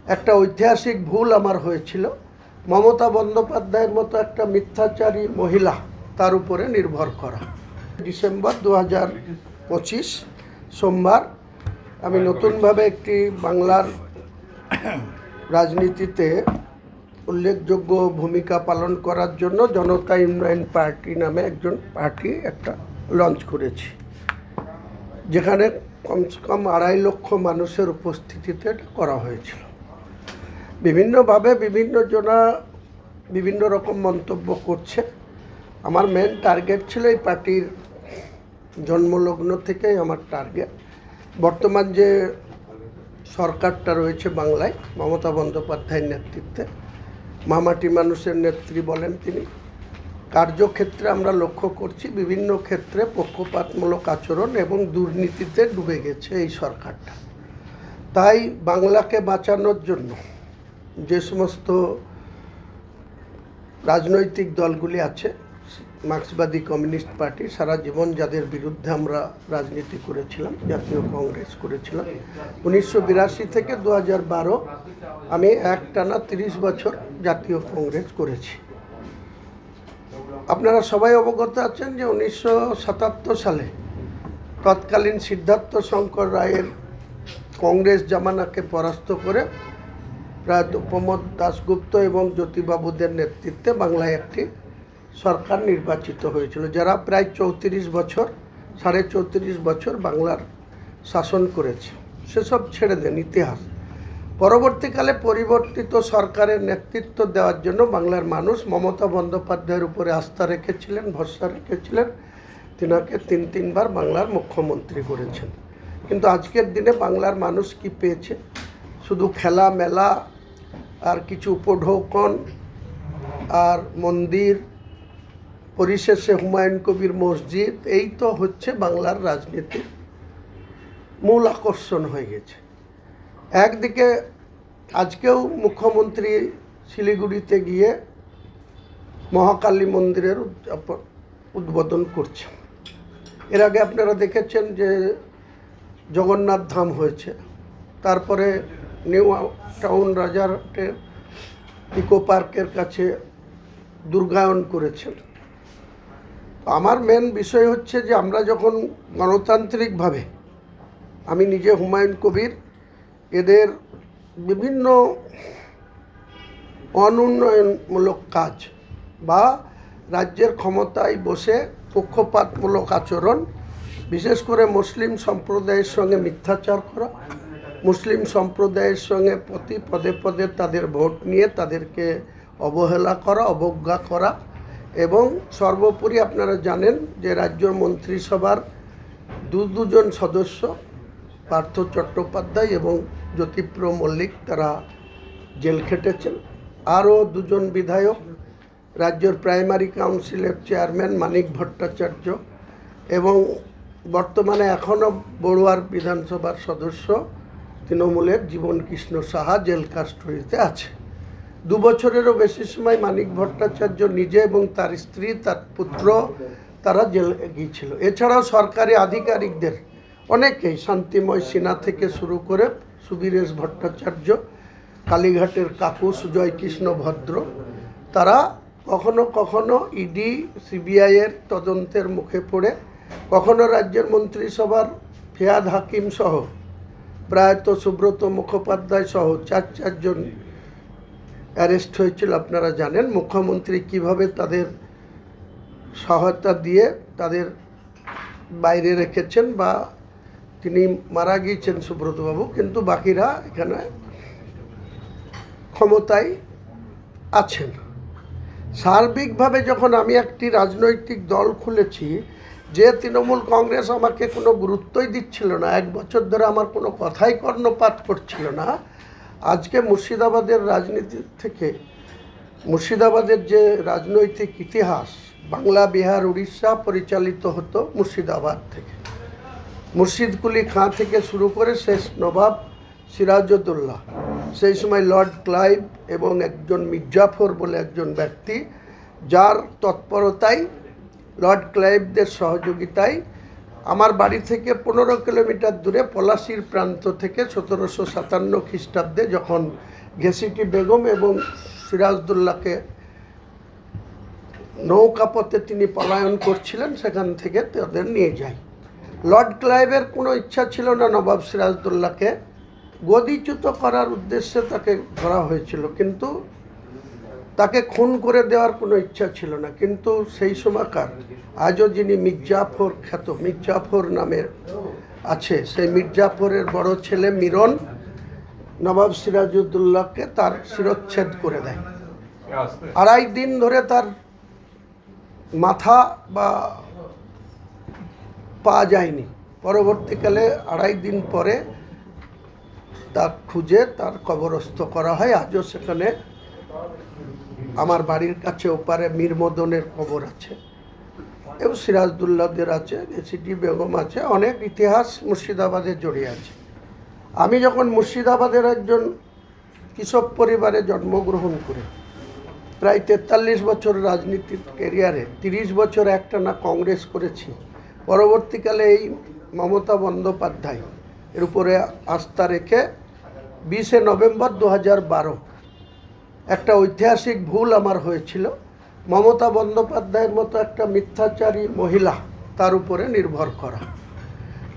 একটা ঐতিহাসিক ভুল আমার হয়েছিল। মমতা বন্দ্যোপাধ্যায়ের মতো একটা মিথ্যাচারী মহিলা তার উপরে নির্ভর করা। ডিসেম্বর 2025 সোমবার আমি নতুনভাবে একটি বাংলার রাজনীতিতে উল্লেখযোগ্য ভূমিকা পালন করার জন্য জনতা উন্নয়ন পার্টি নামে পার্টি একটা লঞ্চ করেছি, যেখানে কমসে কম 2.5 লক্ষ মানুষের উপস্থিতিতে এটা করা হয়েছিল। বিভিন্নভাবে বিভিন্ন জনা বিভিন্ন রকম মন্তব্য করছে। আমার মেন টার্গেট ছিল এই পার্টির জন্মলগ্ন থেকেই আমার টার্গেট। বর্তমান যে সরকারটা রয়েছে বাংলায় মমতা বন্দ্যোপাধ্যায়ের নেতৃত্বে, মামাটি মানুষের নেত্রী বলেন তিনি, কার্যক্ষেত্রে আমরা লক্ষ্য করছি বিভিন্ন ক্ষেত্রে পক্ষপাতমূলক আচরণ এবং দুর্নীতিতে ডুবে গেছে এই সরকারটা। তাই বাংলাকে বাঁচানোর জন্য যে সমস্ত রাজনৈতিক দলগুলি আছে, মার্ক্সবাদী কমিউনিস্ট পার্টি, সারা জীবন যাদের বিরুদ্ধে আমরা রাজনীতি করেছিলাম, জাতীয় কংগ্রেস করেছিলাম 1982 থেকে 2012, আমি একটানা 30 বছর জাতীয় কংগ্রেস করেছি। আপনারা সবাই অবগত আছেন যে 1977 সালে তৎকালীন সিদ্ধার্থ শঙ্কর রায়ের কংগ্রেস জামানাকে পরাস্ত করে প্রায় প্রমোদ দাশগুপ্ত এবং জ্যোতিবাবুদের নেতৃত্বে বাংলায় একটি সরকার নির্বাচিত হয়েছিল, যারা প্রায় 34 বছর 34.5 বছর বাংলার শাসন করেছে। সেসব ছেড়ে দেন ইতিহাস। পরবর্তীকালে পরিবর্তিত সরকারের নেতৃত্ব দেওয়ার জন্য বাংলার মানুষ মমতা বন্দ্যোপাধ্যায়ের উপরে আস্থা রেখেছিলেন, ভরসা রেখেছিলেন। তিনাকে 3বার বাংলার মুখ্যমন্ত্রী করেছেন। কিন্তু আজকের দিনে বাংলার মানুষ কি পেয়েছে? শুধু খেলা মেলা আর কিছু উপঢৌকন আর মন্দির, পরিশেষে হুমায়ুন কবির মসজিদ। এই তো হচ্ছে বাংলার রাজনীতির মূল আকর্ষণ হয়ে গেছে। একদিকে আজকেও মুখ্যমন্ত্রী শিলিগুড়িতে গিয়ে মহাকালী মন্দিরের উদ্বোধন করছে। এর আগে আপনারা দেখেছেন যে জগন্নাথ ধাম হয়েছে, তারপরে নিউ টাউন রাজারহাটের ইকো পার্কের কাছে দুর্গায়ন করেছেন। আমার মেন বিষয় হচ্ছে যে আমরা যখন গণতান্ত্রিকভাবে, আমি নিজে হুমায়ুন কবির এদের বিভিন্ন অনুন্নয়নমূলক কাজ বা রাজ্যের ক্ষমতায় বসে পক্ষপাতমূলক আচরণ, বিশেষ করে মুসলিম সম্প্রদায়ের সঙ্গে মিথ্যাচার করা, মুসলিম সম্প্রদায়ের সঙ্গে প্রতি পদে পদে তাদের ভোট নিয়ে তাদেরকে অবহেলা করা, অবজ্ঞা করা, এবং সর্বোপরি আপনারা জানেন যে রাজ্য মন্ত্রিসভার দুজন সদস্য পার্থ চট্টোপাধ্যায় এবং জ্যোতিপ্র মল্লিক তারা জেল খেটেছেন। আরও 2জন বিধায়ক, রাজ্যের প্রাইমারি কাউন্সিলের চেয়ারম্যান মানিক ভট্টাচার্য এবং বর্তমানে এখনও বড়ুয়ার বিধানসভার সদস্য তৃণমূলের জীবন কৃষ্ণ সাহা জেল কাস্টডিতে আছে। 2 বছরেরও বেশি সময় মানিক ভট্টাচার্য নিজে এবং তার স্ত্রী, তার পুত্র তারা জেলে গিয়েছিল। এছাড়াও সরকারি আধিকারিকদের অনেকেই, শান্তিময় সিনহা থেকে শুরু করে সুবীরেশ ভট্টাচার্য, কালীঘাটের কাকু সুজয় কৃষ্ণ ভদ্র, তারা কখনো কখনো ইডি সিবিআইয়ের তদন্তের মুখে পড়ে, কখনো রাজ্যের মন্ত্রিসভার ফিয়াদ হাকিম সহ, প্রায়ত সুব্রত মুখোপাধ্যায় সহ 4জন অ্যারেস্ট হয়েছিল। আপনারা জানেন মুখ্যমন্ত্রী কিভাবে তাদের সহায়তা দিয়ে তাদের বাইরে রেখেছেন, বা তিনি মারা গিয়েছেন সুব্রতবাবু, কিন্তু বাকিরা এখানে ক্ষমতায় আছেন। সার্বিকভাবে যখন আমি একটি রাজনৈতিক দল খুলেছি, যে তৃণমূল কংগ্রেস আমাকে কোনো গুরুত্বই দিচ্ছিল না, 1 বছর ধরে আমার কোনো কথাই কর্ণপাত করছিল না, আজকে মুর্শিদাবাদের রাজনীতি থেকে, মুর্শিদাবাদের যে রাজনৈতিক ইতিহাস, বাংলা, বিহার, উড়িষ্যা পরিচালিত হতো মুর্শিদাবাদ থেকে। মুর্শিদকুলি খাঁ থেকে শুরু করে শেষ নবাব সিরাজউদ্দৌলা, সেই সময় লর্ড ক্লাইভ এবং একজন মির্জাফর বলে একজন ব্যক্তি, যার তৎপরতায়, লর্ড ক্লাইভদের সহযোগিতায় আমার বাড়ি থেকে 15 কিলোমিটার দূরে পলাশির প্রান্ত থেকে 1757 খ্রিস্টাব্দে যখন ঘেসিটি বেগম এবং সিরাজদৌল্লাকে নৌকাপথে তিনি পলায়ন করছিলেন, সেখান থেকে তাদের নিয়ে যায়। লর্ড ক্লাইভের কোনো ইচ্ছা ছিল না নবাব সিরাজদৌল্লাকে গদিচ্যুত করার উদ্দেশ্যে তাকে ধরা হয়েছিল, কিন্তু তাকে খুন করে দেওয়ার কোনো ইচ্ছা ছিল না। কিন্তু সেই সময়কার আজও যিনি মির্জাফর খ্যাত মির্জাফর নামে আছে, সেই মির্জাফরের বড় ছেলে মিরন নবাব সিরাজউদ্দৌলাকে তার শিরচ্ছেদ করে দেয়। 2.5 দিন ধরে তার মাথা বা পাওয়া যায়নি। পরবর্তীকালে 2.5 দিন পরে তার খুঁজে তার কবরস্থ করা হয়। আজও সেখানে আমার বাড়ির কাছে ওপারে মীরমদনের কবর আছে এবং সিরাজদৌল্লাদের আছে, ঘেসিটি বেগম আছে। অনেক ইতিহাস মুর্শিদাবাদে জড়িয়ে আছে। আমি যখন মুর্শিদাবাদের একজন কৃষক পরিবারে জন্মগ্রহণ করে প্রায় 43 বছর রাজনীতির ক্যারিয়ারে 30 বছর একটানা কংগ্রেস করেছি, পরবর্তীকালে এই মমতা বন্দ্যোপাধ্যায় এর উপরে আস্থা রেখে 20শে নভেম্বর 2012 একটা ঐতিহাসিক ভুল আমার হয়েছিল। মমতা বন্দ্যোপাধ্যায়ের মতো একটা মিথ্যাচারী মহিলা তার উপরে নির্ভর করা।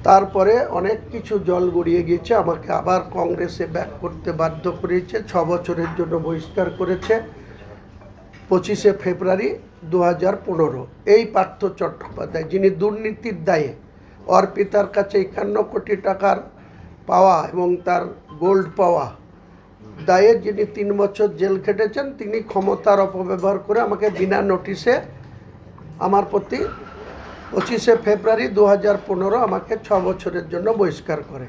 তারপরে অনেক কিছু জল গড়িয়ে গিয়েছে, আমাকে আবার কংগ্রেসে ব্যাক করতে বাধ্য করেছে, 6 বছরের জন্য বহিষ্কার করেছে। 25শে ফেব্রুয়ারি 2015 এই পার্থ চট্টোপাধ্যায়, যিনি দুর্নীতির দায়ে অর্পিতার কাছে 51 কোটি টাকার পাওয়া এবং তার গোল্ড পাওয়া দায়ে যিনি 3 বছর জেল খেটেছেন, তিনি ক্ষমতার অপব্যবহার করে আমাকে বিনা নোটিশে আমার প্রতি 25শে ফেব্রুয়ারি 2015 আমাকে 6 বছরের জন্য বহিষ্কার করে।